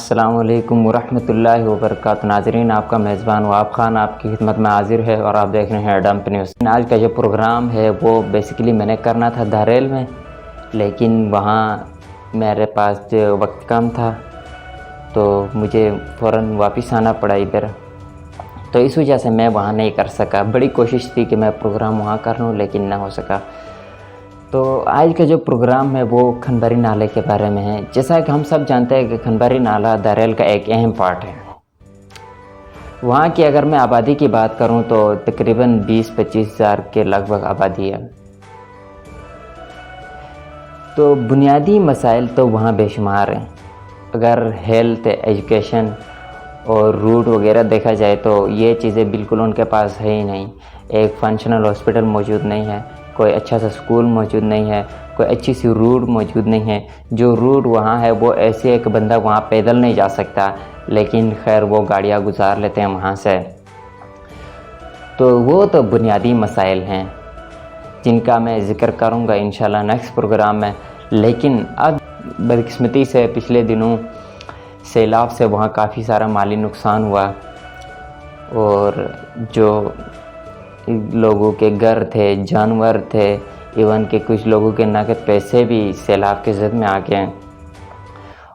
السلام علیکم ورحمۃ اللہ وبرکاتہ۔ ناظرین، آپ کا میزبان واب خان آپ کی خدمت میں حاضر ہے اور آپ دیکھ رہے ہیں ڈمپ نیوز۔ آج کا جو پروگرام ہے وہ بیسیکلی میں نے کرنا تھا دھاریل میں، لیکن وہاں میرے پاس جو وقت کم تھا تو مجھے فوراً واپس آنا پڑا ادھر، تو اس وجہ سے میں وہاں نہیں کر سکا۔ بڑی کوشش تھی کہ میں پروگرام وہاں کر لوں لیکن نہ ہو سکا۔ تو آج کا جو پروگرام ہے وہ کھنبری نالے کے بارے میں ہے۔ جیسا کہ ہم سب جانتے ہیں کہ کھنبری نالہ دھاریل کا ایک اہم پارٹ ہے۔ وہاں کی اگر میں آبادی کی بات کروں تو تقریباً 20-25 ہزار کے لگ بھگ آبادی ہے۔ تو بنیادی مسائل تو وہاں بے شمار ہیں۔ اگر ہیلتھ، ایجوکیشن اور روڈ وغیرہ دیکھا جائے تو یہ چیزیں بالکل ان کے پاس ہے ہی نہیں۔ ایک فنکشنل ہاسپٹل موجود نہیں ہے، کوئی اچھا سا سکول موجود نہیں ہے، کوئی اچھی سی روڈ موجود نہیں ہے۔ جو روڈ وہاں ہے وہ ایسے ایک بندہ وہاں پیدل نہیں جا سکتا، لیکن خیر وہ گاڑیاں گزار لیتے ہیں وہاں سے۔ تو وہ تو بنیادی مسائل ہیں جن کا میں ذکر کروں گا انشاءاللہ نیکسٹ پروگرام میں۔ لیکن اب بدقسمتی سے پچھلے دنوں سیلاب سے وہاں کافی سارا مالی نقصان ہوا، اور جو لوگوں کے گھر تھے، جانور تھے، ایون کہ کچھ لوگوں کے نقد پیسے بھی سیلاب کے زد میں آ گئے،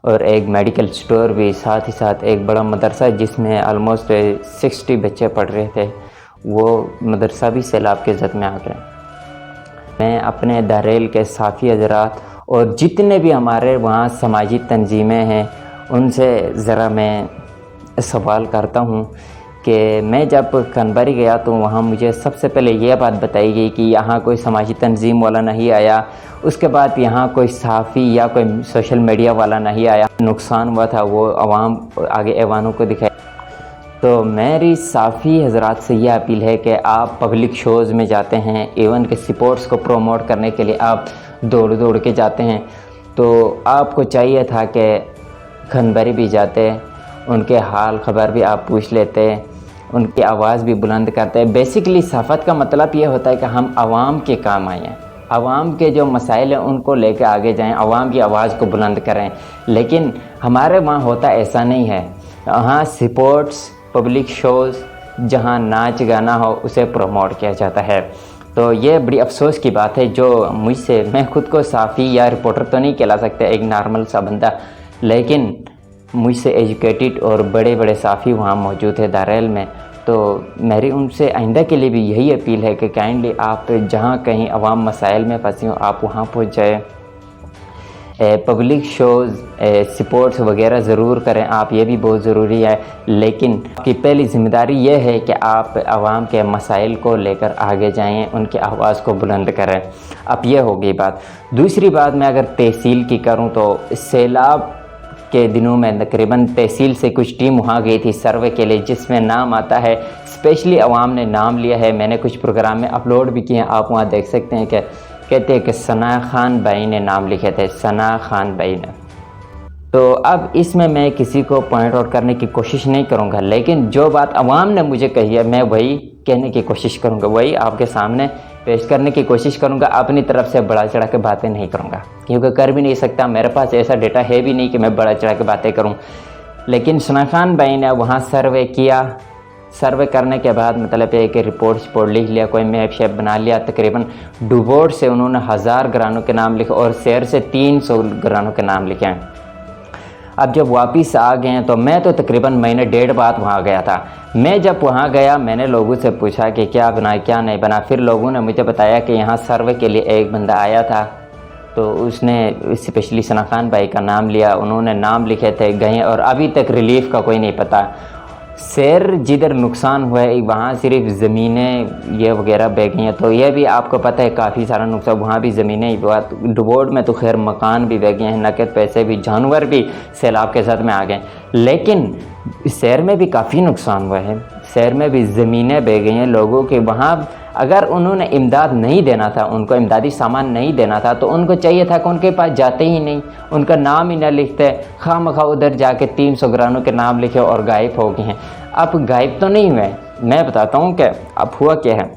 اور ایک میڈیکل سٹور بھی، ساتھ ہی ساتھ ایک بڑا مدرسہ جس میں آلموسٹ 60 بچے پڑھ رہے تھے، وہ مدرسہ بھی سیلاب کے زد میں آ گئے۔ میں اپنے دھاریل کے صافی حضرات اور جتنے بھی ہمارے وہاں سماجی تنظیمیں ہیں ان سے ذرا میں سوال کرتا ہوں کہ میں جب کھنبری گیا تو وہاں مجھے سب سے پہلے یہ بات بتائی گئی کہ یہاں کوئی سماجی تنظیم والا نہیں آیا، اس کے بعد یہاں کوئی صحافی یا کوئی سوشل میڈیا والا نہیں آیا۔ نقصان ہوا تھا وہ عوام آگے ایوانوں کو دکھایا۔ تو میری صحافی حضرات سے یہ اپیل ہے کہ آپ پبلک شوز میں جاتے ہیں، ایون کہ سپورٹس کو پروموٹ کرنے کے لیے آپ دوڑ کے جاتے ہیں، تو آپ کو چاہیے تھا کہ کھنبری بھی جاتے، ان کے حال خبر بھی آپ پوچھ لیتے، ان کی آواز بھی بلند کرتے ہیں۔ بیسیکلی صحافت کا مطلب یہ ہوتا ہے کہ ہم عوام کے کام آئیں، عوام کے جو مسائل ہیں ان کو لے کے آگے جائیں، عوام کی آواز کو بلند کریں۔ لیکن ہمارے وہاں ہوتا ایسا نہیں ہے۔ وہاں سپورٹس، پبلک شوز، جہاں ناچ گانا ہو اسے پروموٹ کیا جاتا ہے۔ تو یہ بڑی افسوس کی بات ہے جو مجھ سے، میں خود کو صحافی یا رپورٹر تو نہیں کہلا سکتا، ایک نارمل سا بندہ، لیکن مجھ سے ایجوکیٹڈ اور بڑے بڑے صحافی وہاں موجود ہیں دھاریل میں۔ تو میری ان سے آئندہ کے لیے بھی یہی اپیل ہے کہ کائنڈلی آپ جہاں کہیں عوام مسائل میں پھنسی ہوں آپ وہاں پہنچ جائیں، پبلک شوز، سپورٹس وغیرہ ضرور کریں آپ، یہ بھی بہت ضروری ہے، لیکن آپ کی پہلی ذمہ داری یہ ہے کہ آپ عوام کے مسائل کو لے کر آگے جائیں، ان کی آواز کو بلند کریں۔ اب یہ ہوگی بات۔ دوسری بات میں اگر تحصیل کی کروں تو سیلاب کے دنوں میں تقریباً تحصیل سے کچھ ٹیم وہاں گئی تھی سروے کے لیے، جس میں نام آتا ہے، اسپیشلی عوام نے نام لیا ہے، میں نے کچھ پروگرام میں اپلوڈ بھی کیے ہیں، آپ وہاں دیکھ سکتے ہیں کہ کہتے ہیں کہ ثنا خان بھائی نے نام لکھے تھے، ثنا خان بھائی نے۔ تو اب اس میں کسی کو پوائنٹ آؤٹ کرنے کی کوشش نہیں کروں گا، لیکن جو بات عوام نے مجھے کہی ہے میں وہی کہنے کی کوشش کروں گا، وہی آپ کے سامنے پیش کرنے کی کوشش کروں گا۔ اپنی طرف سے بڑا چڑھا کے باتیں نہیں کروں گا، کیونکہ کر بھی نہیں سکتا، میرے پاس ایسا ڈیٹا ہے بھی نہیں کہ میں بڑا چڑھا کے باتیں کروں۔ لیکن ثنا خان بھائی نے وہاں سروے کیا، سروے کرنے کے بعد مطلب ہے کہ رپورٹ لکھ لیا، کوئی میپ شیپ بنا لیا، تقریباً ڈوبوٹ سے انہوں نے 1000 گھرانوں کے نام لکھے اور سیر سے 300 گھرانوں کے نام لکھے ہیں۔ اب جب واپس آ گئے ہیں تو میں تو تقریباً مہینے ڈیڑھ بعد وہاں گیا تھا۔ میں جب وہاں گیا میں نے لوگوں سے پوچھا کہ کیا بنا کیا نہیں بنا، پھر لوگوں نے مجھے بتایا کہ یہاں سروے کے لیے ایک بندہ آیا تھا، تو اس نے اسپیشلی ثنا خان بھائی کا نام لیا، انہوں نے نام لکھے تھے، گئے، اور ابھی تک ریلیف کا کوئی نہیں پتہ۔ سیر جدھر نقصان ہوا ہے وہاں صرف زمینیں یہ وغیرہ بہ گئی ہیں، تو یہ بھی آپ کو پتہ ہے کافی سارا نقصان، وہاں بھی زمینیں، ڈوبوٹ میں تو خیر مکان بھی بہ گئے ہیں، نقد پیسے بھی، جانور بھی سیلاب کے ساتھ میں آ گئے، لیکن سیر میں بھی کافی نقصان ہوا ہے، سیر میں بھی زمینیں بہ گئی ہیں لوگوں کے۔ وہاں اگر انہوں نے امداد نہیں دینا تھا، ان کو امدادی سامان نہیں دینا تھا، تو ان کو چاہیے تھا کہ ان کے پاس جاتے ہی نہیں، ان کا نام ہی نہ لکھتے، خواہ مخواہ ادھر جا کے 300 گھرانوں کے نام لکھے اور غائب ہو گئے ہیں۔ اب غائب تو نہیں ہوئے، میں بتاتا ہوں کہ اب ہوا کیا ہے۔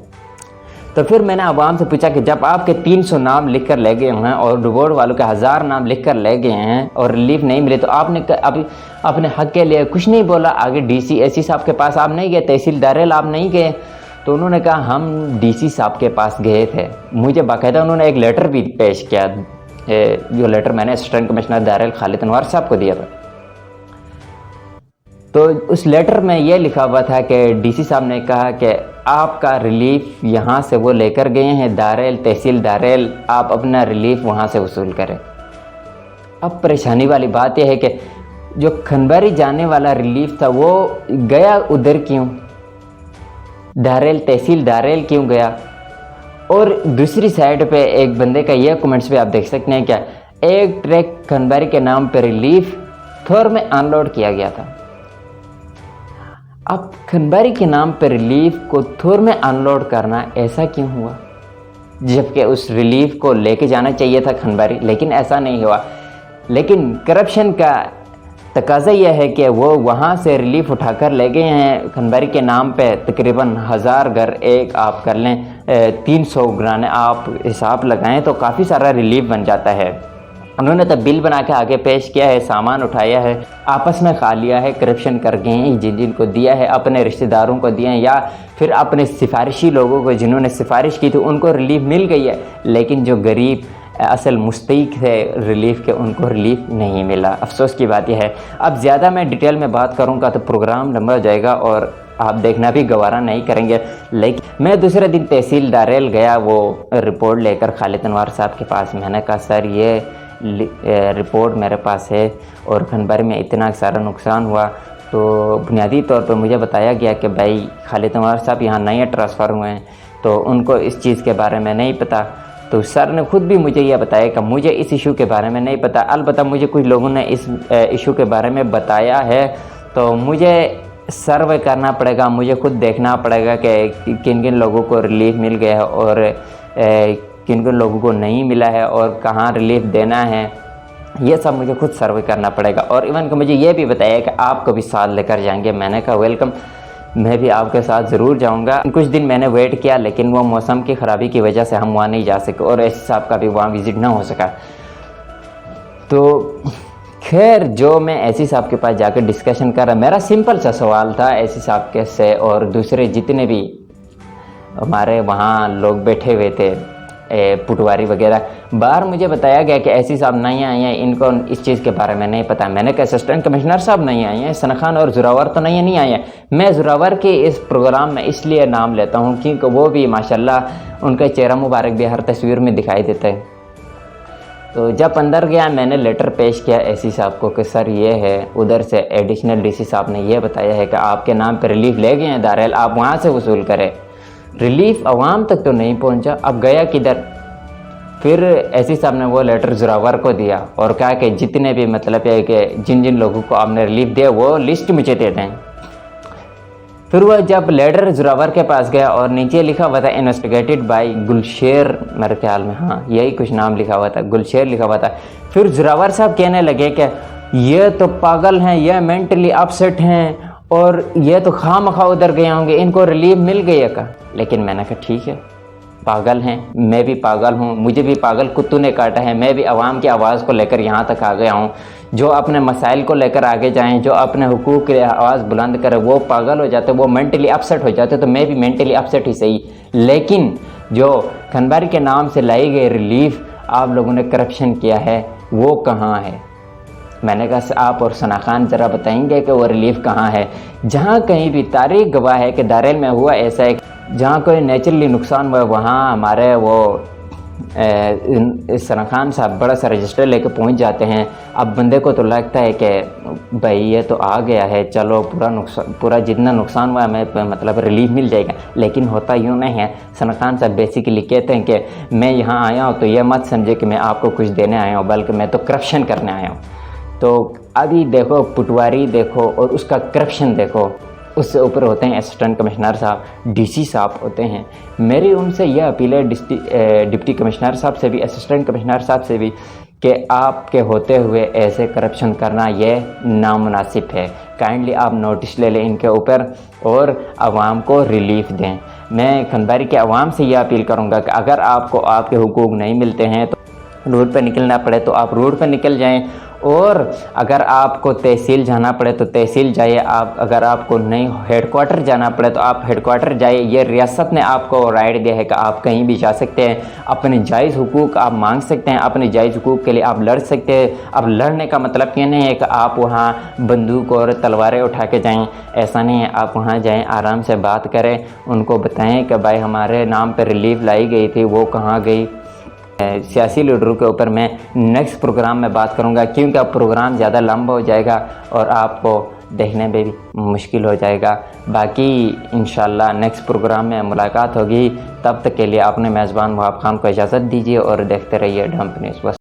تو پھر میں نے عوام سے پوچھا کہ جب آپ کے 300 نام لکھ کر لے گئے ہیں اور ڈوبوٹ والوں کے 1000 نام لکھ کر لے گئے ہیں اور ریلیف نہیں ملے، تو آپ نے ابھی اپنے حق کے لیے کچھ نہیں بولا. آگے ڈی سی اے سی صاحب کے پاس آپ نہیں گئے, تحصیلدار آپ نہیں گئے. تو انہوں نے کہا ہم ڈی سی صاحب کے پاس گئے تھے. مجھے باقاعدہ انہوں نے ایک لیٹر بھی پیش کیا, جو لیٹر میں نے اسسٹنٹ کمشنر دارالعلوم خالد انوار صاحب کو دیا تھا. تو اس لیٹر میں یہ لکھا ہوا تھا کہ ڈی سی صاحب نے کہا کہ آپ کا ریلیف یہاں سے وہ لے کر گئے ہیں دارالعلوم, تحصیل دارالعلوم, آپ اپنا ریلیف وہاں سے وصول کریں. اب پریشانی والی بات یہ ہے کہ جو کھنباری جانے والا ریلیف تھا وہ گیا ادھر کیوں, دارالعلوم تحصیل دارالعلوم کیوں گیا. اور دوسری سائڈ پہ ایک بندے کا یہ کومنٹس بھی آپ دیکھ سکتے ہیں, کیا ایک ٹریک کھنباری کے نام پہ ریلیف تھور میں ان لوڈ کیا گیا تھا. اب کھنباری کے نام پہ ریلیف کو تھور میں ان لوڈ کرنا ایسا کیوں ہوا, جبکہ اس ریلیف کو لے کے جانا چاہیے تھا کھنباری, لیکن ایسا نہیں ہوا. لیکن کرپشن کا تقاضا یہ ہے کہ وہ وہاں سے ریلیف اٹھا کر لے گئے ہیں کھنباری کے نام پہ. تقریباً 1000 گھر ایک آپ کر لیں, 300 گھرانے آپ حساب لگائیں تو کافی سارا ریلیف بن جاتا ہے. انہوں نے تو بل بنا کے آگے پیش کیا ہے, سامان اٹھایا ہے, آپس میں کھا لیا ہے, کرپشن کر گئے ہیں, جن کو دیا ہے اپنے رشتہ داروں کو دیا ہے یا پھر اپنے سفارشی لوگوں کو جنہوں نے سفارش کی تھی ان کو ریلیف مل گئی ہے. لیکن جو غریب اصل مستحق ہے ریلیف کے ان کو ریلیف نہیں ملا. افسوس کی بات یہ ہے. اب زیادہ میں ڈیٹیل میں بات کروں گا تو پروگرام لمبا ہو جائے گا اور آپ دیکھنا بھی گوارا نہیں کریں گے. لیکن میں دوسرے دن تحصیل دارالعلوم گیا وہ رپورٹ لے کر خالد انوار صاحب کے پاس. میں نے کہا سر یہ رپورٹ میرے پاس ہے اور کھنباری میں اتنا سارا نقصان ہوا. تو بنیادی طور پر مجھے بتایا گیا کہ بھائی خالد انوار صاحب یہاں نئے ٹرانسفر ہوئے ہیں تو ان کو اس چیز کے بارے میں نہیں پتہ. تو سر نے خود بھی مجھے یہ بتایا کہ مجھے اس ایشو کے بارے میں نہیں پتہ. البتہ مجھے کچھ لوگوں نے اس ایشو کے بارے میں بتایا ہے تو مجھے سروے کرنا پڑے گا, مجھے خود دیکھنا پڑے گا کہ کن کن لوگوں کو ریلیف مل گیا ہے اور کن کن لوگوں کو نہیں ملا ہے اور کہاں ریلیف دینا ہے. یہ سب مجھے خود سروے کرنا پڑے گا. اور ایون کہ مجھے یہ بھی بتایا کہ آپ کو بھی ساتھ لے کر جائیں گے. میں نے کہا ویلکم, میں بھی آپ کے ساتھ ضرور جاؤں گا. کچھ دن میں نے ویٹ کیا لیکن وہ موسم کی خرابی کی وجہ سے ہم وہاں نہیں جا سکے اور ایس صاحب کا بھی وہاں وزٹ نہ ہو سکا. تو خیر جو میں ایسی صاحب کے پاس جا کے ڈسکشن کر رہا, میرا سمپل سا سوال تھا ایسی صاحب کے سے اور دوسرے جتنے بھی ہمارے وہاں لوگ بیٹھے ہوئے تھے پٹواری وغیرہ. باہر مجھے بتایا گیا کہ ایسی صاحب نہیں آئے ہیں, ان کو اس چیز کے بارے میں نہیں پتہ. میں نے کہا اسسٹنٹ کمشنر صاحب نہیں آئے ہیں, ثنا خان اور زوراور تو نہیں آئے ہیں. میں زوراور کے اس پروگرام میں اس لیے نام لیتا ہوں کیونکہ وہ بھی ماشاءاللہ ان کا چہرہ مبارک بھی ہر تصویر میں دکھائی دیتا ہے. تو جب اندر گیا میں نے لیٹر پیش کیا اے سی صاحب کو کہ سر یہ ہے. ادھر سے ایڈیشنل ڈی سی صاحب نے یہ بتایا ہے کہ آپ کے نام پہ ریلیف لے گئے ہیں دارالعلوم, آپ وہاں سے وصول کریں. ریلیف عوام تک تو نہیں پہنچا, اب گیا کدھر. پھر اے سی صاحب نے وہ لیٹر زوراور کو دیا اور کہا کہ جتنے بھی مطلب ہے کہ جن لوگوں کو آپ نے ریلیف دیا وہ لسٹ مجھے دے دیں. پھر وہ جب لیٹر زوراور کے پاس گیا اور نیچے لکھا ہوا تھا انویسٹیگیٹڈ بائی گلشیر, میرے خیال میں ہاں یہی کچھ نام لکھا ہوا تھا, گلشیر لکھا ہوا تھا. پھر زوراور صاحب کہنے لگے کہ یہ تو پاگل ہیں, یہ مینٹلی اپسیٹ ہیں اور یہ تو خواہ مخواہ ادھر گئے ہوں گے, ان کو ریلیف مل گئی ہے کا. لیکن میں نے کہا ٹھیک ہے, پاگل ہیں, میں بھی پاگل ہوں, مجھے بھی پاگل کتوں نے کاٹا ہے. میں بھی عوام کی آواز کو لے کر یہاں تک آ گیا ہوں. جو اپنے مسائل کو لے کر آگے جائیں, جو اپنے حقوق کی آواز بلند کرے, وہ پاگل ہو جاتے, وہ مینٹلی اپسیٹ ہو جاتے. تو میں بھی مینٹلی اپسیٹ ہی صحیح. لیکن جو کھنباری کے نام سے لائی گئی ریلیف آپ لوگوں نے کرپشن کیا ہے وہ کہاں ہے. میں نے کہا آپ اور ثنا خان ذرا بتائیں گے کہ وہ ریلیف کہاں ہے. جہاں کہیں بھی تاریخ گواہ ہے کہ دارالعلوم میں ہوا ایسا ہے, جہاں کوئی نیچرلی نقصان ہوا وہاں ہمارے وہ ثنا خان صاحب بڑا سا رجسٹر لے کے پہنچ جاتے ہیں. اب بندے کو تو لگتا ہے کہ بھائی یہ تو آ گیا ہے, چلو پورا جتنا نقصان ہوا ہمیں مطلب ریلیف مل جائے گا. لیکن ہوتا یوں نہیں ہے. ثنا خان صاحب بیسیکلی کہتے ہیں کہ میں یہااں آیا ہوں تو یہ مت سمجھے کہ میں آپ کو کچھ دینے آیا ہوں, بلکہ میں تو کرپشن کرنے آیا ہوں. تو ابھی دیکھو پٹواری دیکھو اور اس کا کرپشن دیکھو. اس سے اوپر ہوتے ہیں اسسٹنٹ کمشنر صاحب, ڈی سی صاحب ہوتے ہیں. میری ان سے یہ اپیل ہے ڈپٹی کمشنر صاحب سے بھی, اسسٹنٹ کمشنر صاحب سے بھی, کہ آپ کے ہوتے ہوئے ایسے کرپشن کرنا یہ نامناسب ہے. کائنڈلی آپ نوٹس لے لیں ان کے اوپر اور عوام کو ریلیف دیں. میں کھنباری کے عوام سے یہ اپیل کروں گا کہ اگر آپ کو آپ کے حقوق نہیں ملتے ہیں تو روڈ پہ نکلنا پڑے تو آپ روڈ پہ نکل جائیں، اور اگر آپ کو تحصیل جانا پڑے تو تحصیل جائیے، اگر آپ کو نہیں ہیڈ کوارٹر جانا پڑے تو آپ ہیڈ کوارٹر جائیے۔ یہ ریاست نے آپ کو رائٹ دیا ہے کہ آپ کہیں بھی جا سکتے ہیں، اپنے جائز حقوق آپ مانگ سکتے ہیں، اپنے جائز حقوق کے لیے آپ لڑ سکتے ہیں۔ اب لڑنے کا مطلب یہ نہیں ہے کہ آپ وہاں بندوق اور تلواریں اٹھا کے جائیں، ایسا نہیں ہے۔ آپ وہاں جائیں، آرام سے بات کریں، ان کو بتائیں کہ بھائی ہمارے نام پہ ریلیف لائی گئی تھی، وہ کہاں گئی۔ سیاسی لیڈروں کے اوپر میں نیکسٹ پروگرام میں بات کروں گا، کیونکہ اب پروگرام زیادہ لمبا ہو جائے گا اور آپ کو دیکھنے میں بھی مشکل ہو جائے گا۔ باقی انشاءاللہ نیکسٹ پروگرام میں ملاقات ہوگی، تب تک کے لیے اپنے میزبان وہاب خان کو اجازت دیجیے اور دیکھتے رہیے ڈمپ نیوز۔